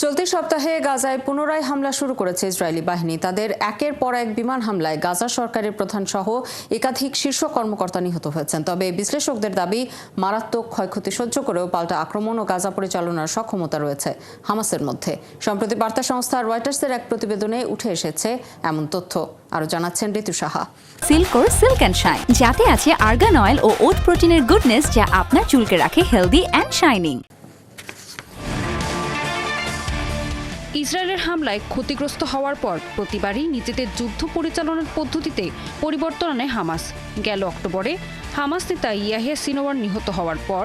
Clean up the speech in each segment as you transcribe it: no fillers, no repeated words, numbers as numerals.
চলতি সপ্তাহে গাজায় পুনরায় হামলা শুরু করেছে ইসরায়েলি বাহিনী। তাদের একের পর এক বিমান হামলায় গাজা সরকারের প্রধান সহ একাধিক শীর্ষ কর্মকর্তা নিহত হয়েছেন। তবে বিশ্লেষকদের দাবি, মারাত্মক ক্ষয়ক্ষতি সহ্য করেও পাল্টা আক্রমণ ও গাজা পরিচালনার সক্ষমতা রয়েছে হামাসের মধ্যে। সম্প্রতি বার্তা সংস্থা রয়টার্সের এক প্রতিবেদনে উঠে এসেছে এমন তথ্য। আরও জানাচ্ছেন ঋতু সাহা। সিল্কোর সিল্ক অ্যান্ড শাইন, যাতে আছে আর্গান অয়েল ও ওট প্রোটিনের গুডনেস, যা আপনার চুলকে রাখে হেলদি অ্যান্ড শাইনিং। ইসরায়েলের হামলায় ক্ষতিগ্রস্ত হওয়ার পর প্রতিবারই নিজেদের যুদ্ধ পরিচালনার পদ্ধতিতে পরিবর্তন আনে হামাস। গেল অক্টোবরে হামাস নেতা ইয়াহিয়া সিনোয়ার নিহত হওয়ার পর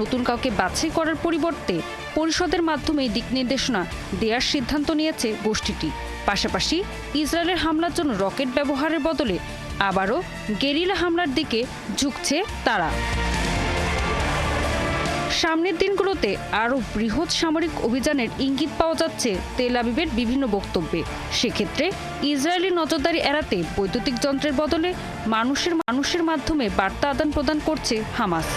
নতুন কাউকে বাছাই করার পরিবর্তে পরিষদের মাধ্যমে দিক নির্দেশনা দেওয়ার সিদ্ধান্ত নিয়েছে গোষ্ঠীটি। পাশাপাশি ইসরায়েলের হামলার জন্য রকেট ব্যবহারের বদলে আবারও গেরিলা হামলার দিকে ঝুঁকছে তারা। সামনের দিনগুলোতে আরও বৃহৎ সামরিক অভিযানের ইঙ্গিত পাওয়া যাচ্ছে তেল আবিবের বিভিন্ন বক্তব্যে। সেক্ষেত্রে ইসরায়েলি নজরদারি এড়াতে বৈদ্যুতিক যন্ত্রের বদলে মানুষের মাধ্যমে বার্তা আদান প্রদান করছে হামাস।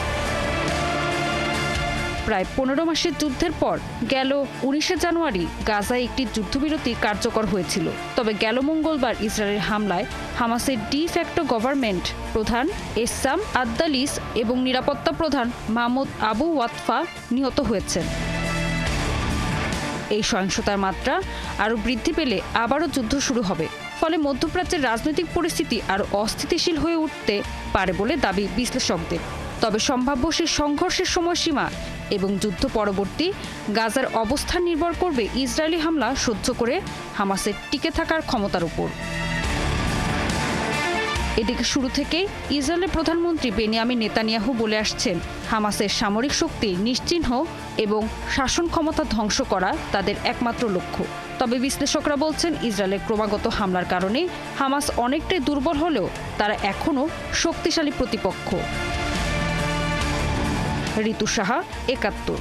প্রায় 15 মাসের যুদ্ধের পর গেল 19 জানুয়ারি গাজায় একটি যুদ্ধবিরতি কার্যকর হয়েছিল। তবে গেল মঙ্গলবার ইসরায়েলের হামলায় হামাসের ডি ফ্যাক্টো গভর্নমেন্ট প্রধান এসাম আদ্দালিস এবং নিরাপত্তা প্রধান মাহমুদ আবু ওয়াতফা নিহত হয়েছেন। এই সহিংসতার মাত্রা আরও বৃদ্ধি পেলে আবারও যুদ্ধ শুরু হবে। ফলে মধ্যপ্রাচ্যের রাজনৈতিক পরিস্থিতি আরও অস্থিতিশীল হয়ে উঠতে পারে বলে দাবি বিশ্লেষকদের। তবে সম্ভাব্য সেই সংঘর্ষের সময়সীমা এবং যুদ্ধ পরবর্তী গাজার অবস্থান নির্ভর করবে ইসরায়েলি হামলা সহ্য করে হামাসের টিকে থাকার ক্ষমতার উপর। এদিকে শুরু থেকেই ইসরায়েলের প্রধানমন্ত্রী বেনিয়ামিন নেতানিয়াহু বলে আসছেন, হামাসের সামরিক শক্তি নিশ্চিহ্ন এবং শাসন ক্ষমতা ধ্বংস করা তাদের একমাত্র লক্ষ্য। তবে বিশ্লেষকরা বলছেন, ইসরায়েলের ক্রমাগত হামলার কারণে হামাস অনেকটাই দুর্বল হলেও তারা এখনও শক্তিশালী প্রতিপক্ষ। ঋতু সাহা, ৭১।